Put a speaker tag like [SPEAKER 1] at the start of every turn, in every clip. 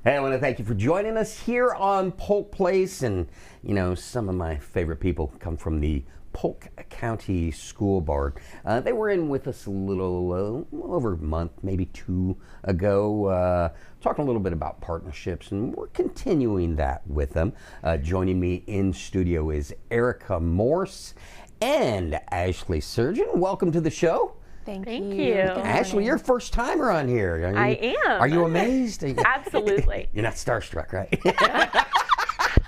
[SPEAKER 1] Hey, I want to thank you for joining us here on Polk Place. And, you know, some of my favorite people come from the Polk County School Board. They were in with us a little over a month, maybe two ago, talking a little bit about partnerships, and we're continuing that with them. Joining me in studio is Erica Morse and Ashley Cerjan. Welcome to the show.
[SPEAKER 2] Thank
[SPEAKER 3] you.
[SPEAKER 2] you.
[SPEAKER 1] Ashley, you're first timer on here.
[SPEAKER 3] I am.
[SPEAKER 1] Are you amazed?
[SPEAKER 3] Absolutely.
[SPEAKER 1] You're not starstruck, right?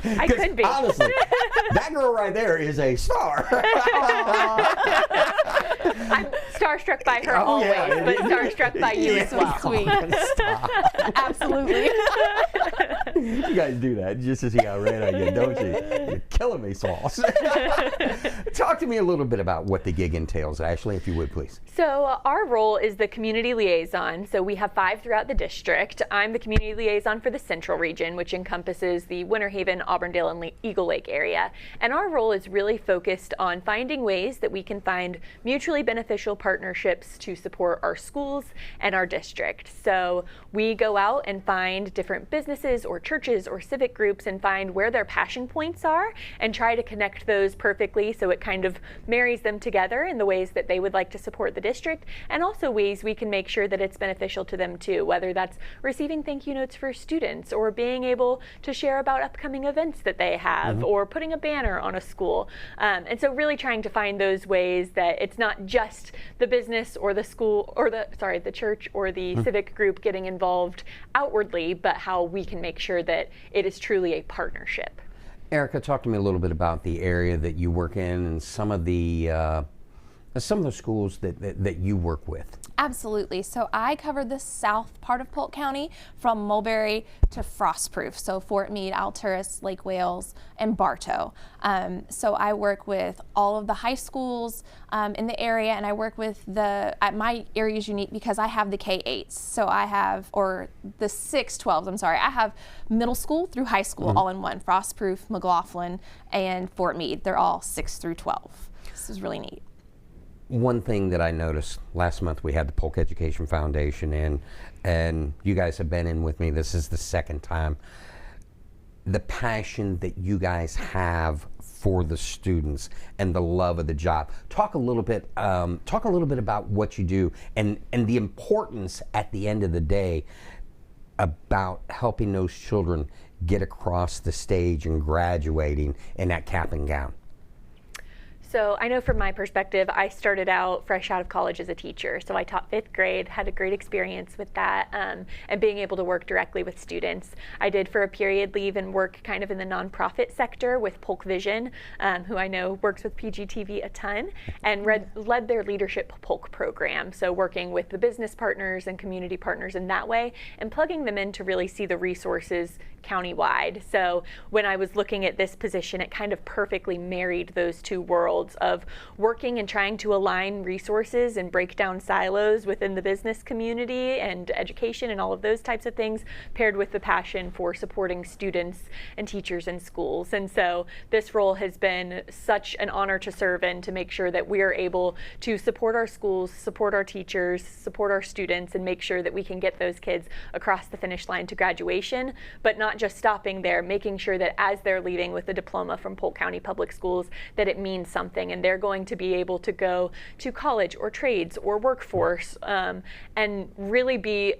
[SPEAKER 3] I could be.
[SPEAKER 1] Honestly, that girl right there is a star.
[SPEAKER 3] I'm starstruck by her always, but starstruck by you as well.
[SPEAKER 2] Sweet. Absolutely.
[SPEAKER 1] You guys do that just to see how red I get, don't you? You're killing me, Sauce. Talk to me a little bit about what the gig entails, Ashley, if you would, please.
[SPEAKER 3] So our role is the community liaison. So we have 5 throughout the district. I'm the community liaison for the central region, which encompasses the Winter Haven, Auburndale, and Eagle Lake area. And our role is really focused on finding ways that we can find mutually beneficial partnerships to support our schools and our district. So we go out and find different businesses or churches or civic groups and find where their passion points are and try to connect those perfectly so it kind of marries them together in the ways that they would like to support the district, and also ways we can make sure that it's beneficial to them too, whether that's receiving thank you notes for students or being able to share about upcoming events that they have, or putting a banner on a school. And so really trying to find those ways that it's not just the business or the school or the church or the civic group getting involved outwardly, but how we can make sure that it is truly a partnership.
[SPEAKER 1] Erica, talk to me a little bit about the area that you work in and some of the schools that you work with.
[SPEAKER 2] Absolutely. So I cover the south part of Polk County from Mulberry to Frostproof. So Fort Meade, Alturas, Lake Wales, and Bartow. So I work with all of the high schools in the area, and I work with my area is unique because I have the K-8s. So I have, or the 6-12s, I'm sorry. I have middle school through high school all in one. Frostproof, McLaughlin, and Fort Meade. They're all 6 through 12. This is really neat.
[SPEAKER 1] One thing that I noticed last month, we had the Polk Education Foundation in, and you guys have been in with me. This is the second time. The passion that you guys have for the students and the love of the job. Talk a little bit about what you do and the importance at the end of the day about helping those children get across the stage and graduating in that cap and gown.
[SPEAKER 3] So I know from my perspective, I started out fresh out of college as a teacher. So I taught 5th grade, had a great experience with that, and being able to work directly with students. I did for a period leave and work kind of in the nonprofit sector with Polk Vision, who I know works with PGTV a ton, and led their Leadership Polk program. So working with the business partners and community partners in that way, and plugging them in to really see the resources countywide. So when I was looking at this position, it kind of perfectly married those two worlds of working and trying to align resources and break down silos within the business community and education and all of those types of things, paired with the passion for supporting students and teachers in schools. And so this role has been such an honor to serve in, to make sure that we are able to support our schools, support our teachers, support our students, and make sure that we can get those kids across the finish line to graduation, but not just stopping there, making sure that as they're leaving with a diploma from Polk County Public Schools, that it means something and they're going to be able to go to college or trades or workforce and really be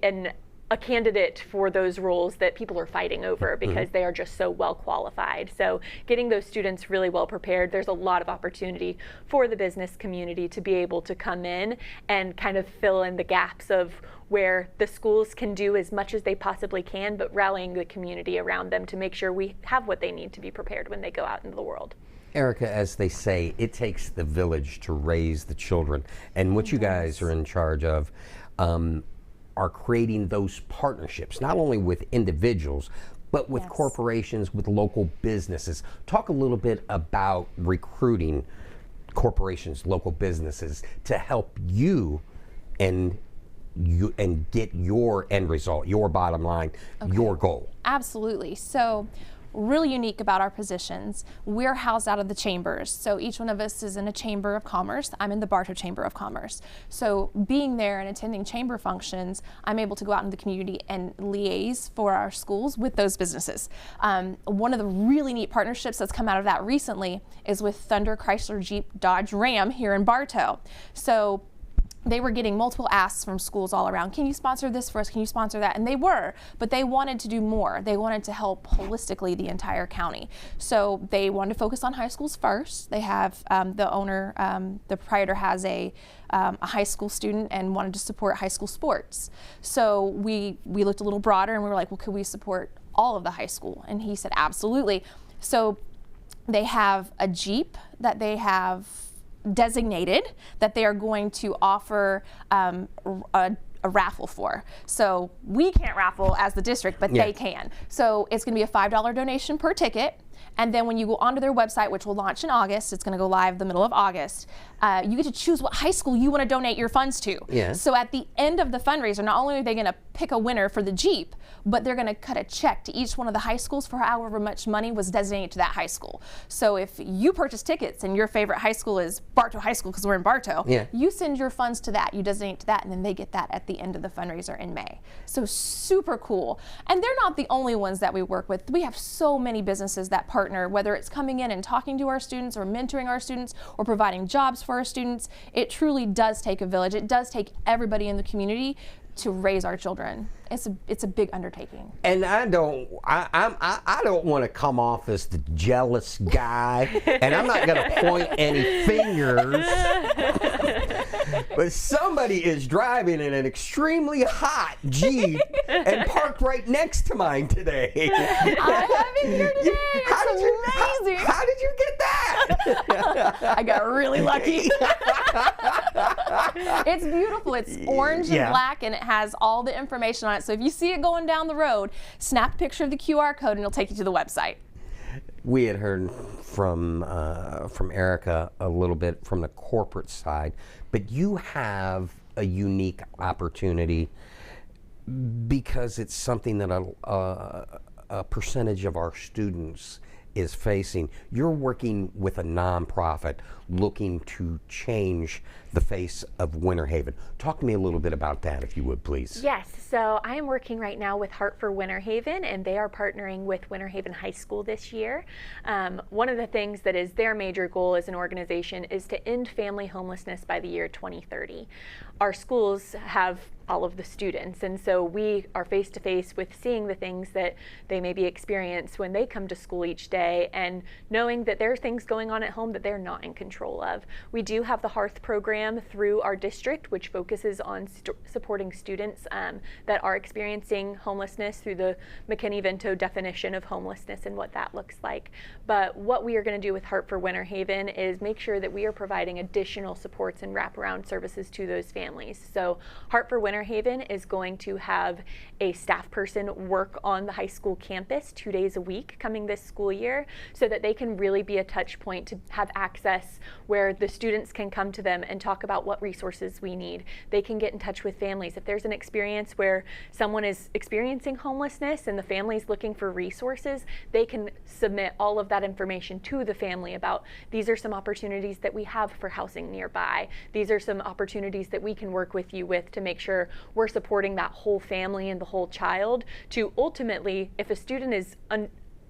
[SPEAKER 3] a candidate for those roles that people are fighting over because they are just so well qualified. So getting those students really well prepared, there's a lot of opportunity for the business community to be able to come in and kind of fill in the gaps of where the schools can do as much as they possibly can, but rallying the community around them to make sure we have what they need to be prepared when they go out into the world.
[SPEAKER 1] Erica, as they say, it takes the village to raise the children, and what you guys are in charge of are creating those partnerships, not only with individuals, but with corporations, with local businesses. Talk a little bit about recruiting corporations, local businesses, to help you and get your end result, your bottom line, your goal.
[SPEAKER 2] Absolutely. So really unique about our positions, we're housed out of the chambers. So each one of us is in a chamber of commerce. I'm in the Bartow Chamber of Commerce. So being there and attending chamber functions, I'm able to go out in the community and liaise for our schools with those businesses. One of the really neat partnerships that's come out of that recently is with Thunder, Chrysler, Jeep, Dodge, Ram here in Bartow. So they were getting multiple asks from schools all around. Can you sponsor this for us? Can you sponsor that? And they were, but they wanted to do more. They wanted to help holistically the entire county. So they wanted to focus on high schools first. They have the owner, the proprietor has a high school student and wanted to support high school sports. So we looked a little broader and we were like, well, could we support all of the high school? And he said, absolutely. So they have a Jeep that they have designated that they are going to offer a raffle for. So we can't raffle as the district, but they can. So it's going to be a $5 donation per ticket. And then when you go onto their website, which will launch in August, it's going to go live the middle of August, you get to choose what high school you want to donate your funds to. So at the end of the fundraiser, not only are they going to pick a winner for the Jeep, but they're going to cut a check to each one of the high schools for however much money was designated to that high school. So if you purchase tickets and your favorite high school is Bartow High School because we're in Bartow, you send your funds to that, you designate to that, and then they get that at the end of the fundraiser in May. So super cool. And they're not the only ones that we work with. We have so many businesses that partner, whether it's coming in and talking to our students or mentoring our students or providing jobs for our students. It truly does take a village. It does take everybody in the community to raise our children. It's a big undertaking.
[SPEAKER 1] And I don't want to come off as the jealous guy, and I'm not going to point any fingers. But somebody is driving in an extremely hot Jeep and parked right next to mine today.
[SPEAKER 2] I have it here today. It's amazing.
[SPEAKER 1] How did you get that?
[SPEAKER 2] I got really lucky. It's beautiful. It's orange and black, and it has all the information on it. So if you see it going down the road, snap a picture of the QR code and it'll take you to the website.
[SPEAKER 1] We had heard from Erica a little bit from the corporate side, but you have a unique opportunity because it's something that a percentage of our students is facing. You're working with a nonprofit looking to change the face of Winter Haven. Talk to me a little bit about that, if you would, please.
[SPEAKER 3] Yes, so I am working right now with Heart for Winter Haven, and they are partnering with Winter Haven High School this year. One of the things that is their major goal as an organization is to end family homelessness by the year 2030. Our schools have all of the students, and so we are face to face with seeing the things that they maybe experience when they come to school each day, and knowing that there are things going on at home that they're not in control of. We do have the Hearth program through our district, which focuses on supporting students that are experiencing homelessness through the McKinney-Vento definition of homelessness and what that looks like. But what we are going to do with Heart for Winter Haven is make sure that we are providing additional supports and wraparound services to those families. So Heart for Winter Haven is going to have a staff person work on the high school campus 2 days a week coming this school year, so that they can really be a touch point to have access where the students can come to them and talk about what resources we need. They can get in touch with families. If there's an experience where someone is experiencing homelessness and the family is looking for resources, they can submit all of that information to the family about these are some opportunities that we have for housing nearby. These are some opportunities that we can work with you with to make sure we're supporting that whole family and the whole child to ultimately, if a student is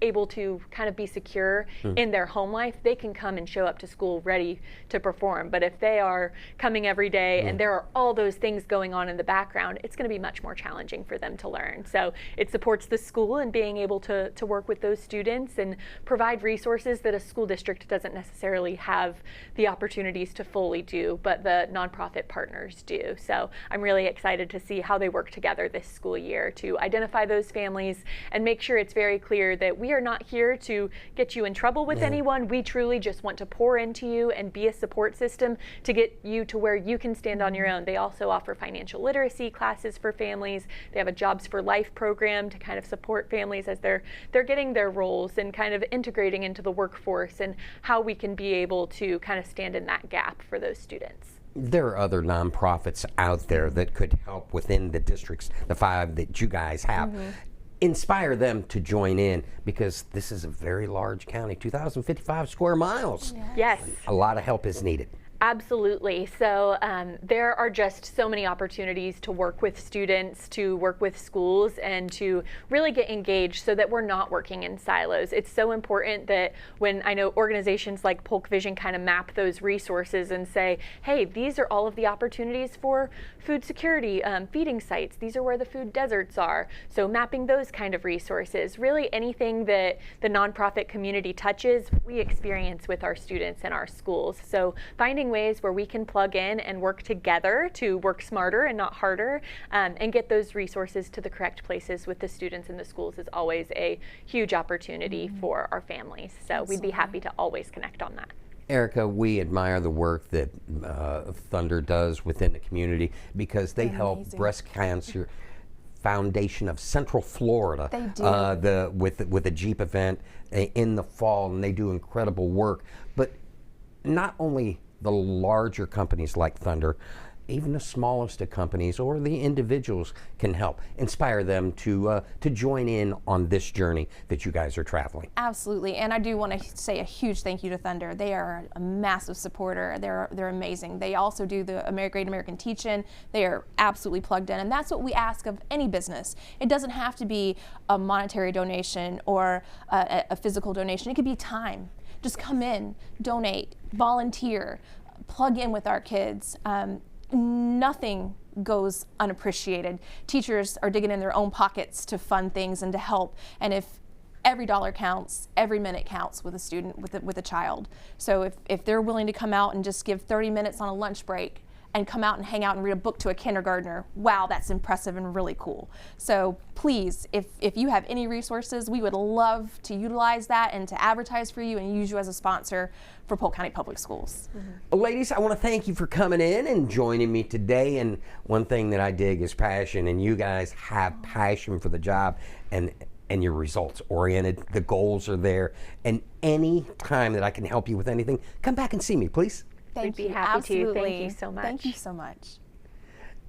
[SPEAKER 3] able to kind of be secure in their home life, they can come and show up to school ready to perform. But if they are coming every day and there are all those things going on in the background, it's going to be much more challenging for them to learn. So it supports the school in being able to work with those students and provide resources that a school district doesn't necessarily have the opportunities to fully do, but the nonprofit partners do. So I'm really excited to see how they work together this school year to identify those families and make sure it's very clear that we are not here to get you in trouble with anyone. We truly just want to pour into you and be a support system to get you to where you can stand on your own. They also offer financial literacy classes for families. They have a Jobs for Life program to kind of support families as they're getting their roles and kind of integrating into the workforce, and how we can be able to kind of stand in that gap for those students.
[SPEAKER 1] There are other nonprofits out there that could help within the districts, the 5 that you guys have. inspire them to join in, because this is a very large county, 2,055 square miles.
[SPEAKER 3] Yes.
[SPEAKER 1] A lot of help is needed.
[SPEAKER 3] Absolutely. So there are just so many opportunities to work with students, to work with schools, and to really get engaged so that we're not working in silos. It's so important that when I know organizations like Polk Vision kind of map those resources and say, hey, these are all of the opportunities for food security, feeding sites. These are where the food deserts are. So mapping those kind of resources, really anything that the nonprofit community touches, we experience with our students in our schools. So finding ways where we can plug in and work together to work smarter and not harder, and get those resources to the correct places with the students in the schools is always a huge opportunity for our families. So we'd be happy to always connect on that.
[SPEAKER 1] Erica, we admire the work that Thunder does within the community, because they help
[SPEAKER 2] amazing.
[SPEAKER 1] Breast Cancer Foundation of Central Florida
[SPEAKER 2] They do.
[SPEAKER 1] with a Jeep event in the fall, and they do incredible work. But not only the larger companies like Thunder, even the smallest of companies or the individuals can help inspire them to join in on this journey that you guys are traveling.
[SPEAKER 2] Absolutely, and I do want to say a huge thank you to Thunder. They are a massive supporter. They're amazing. They also do the Great American Teach-In. They are absolutely plugged in, and that's what we ask of any business. It doesn't have to be a monetary donation or a physical donation. It could be time. Just come in, donate, volunteer, plug in with our kids. Nothing goes unappreciated. Teachers are digging in their own pockets to fund things and to help. And if every dollar counts, every minute counts with a student, with a child. So if they're willing to come out and just give 30 minutes on a lunch break and come out and hang out and read a book to a kindergartner, wow, that's impressive and really cool. So please, if you have any resources, we would love to utilize that and to advertise for you and use you as a sponsor for Polk County Public Schools.
[SPEAKER 1] Well, ladies, I want to thank you for coming in and joining me today. And one thing that I dig is passion, and you guys have passion for the job, and you're results oriented. The goals are there, and any time that I can help you with anything, come back and see me, please.
[SPEAKER 3] We'd be happy to. Thank you so much.
[SPEAKER 2] Thank you so much.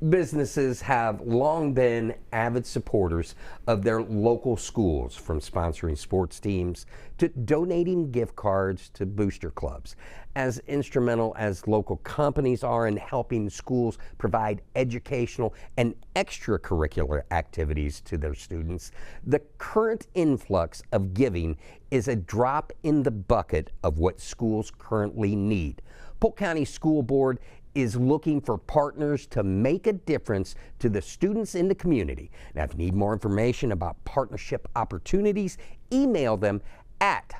[SPEAKER 1] Businesses have long been avid supporters of their local schools, from sponsoring sports teams to donating gift cards to booster clubs. As instrumental as local companies are in helping schools provide educational and extracurricular activities to their students, the current influx of giving is a drop in the bucket of what schools currently need. Polk County School Board is looking for partners to make a difference to the students in the community. Now, if you need more information about partnership opportunities, email them at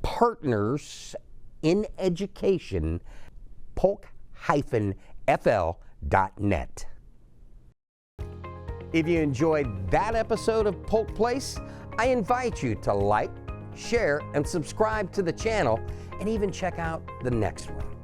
[SPEAKER 1] partnersineducation@polk-fl.net. If you enjoyed that episode of Polk Place, I invite you to like, share, and subscribe to the channel, and even check out the next one.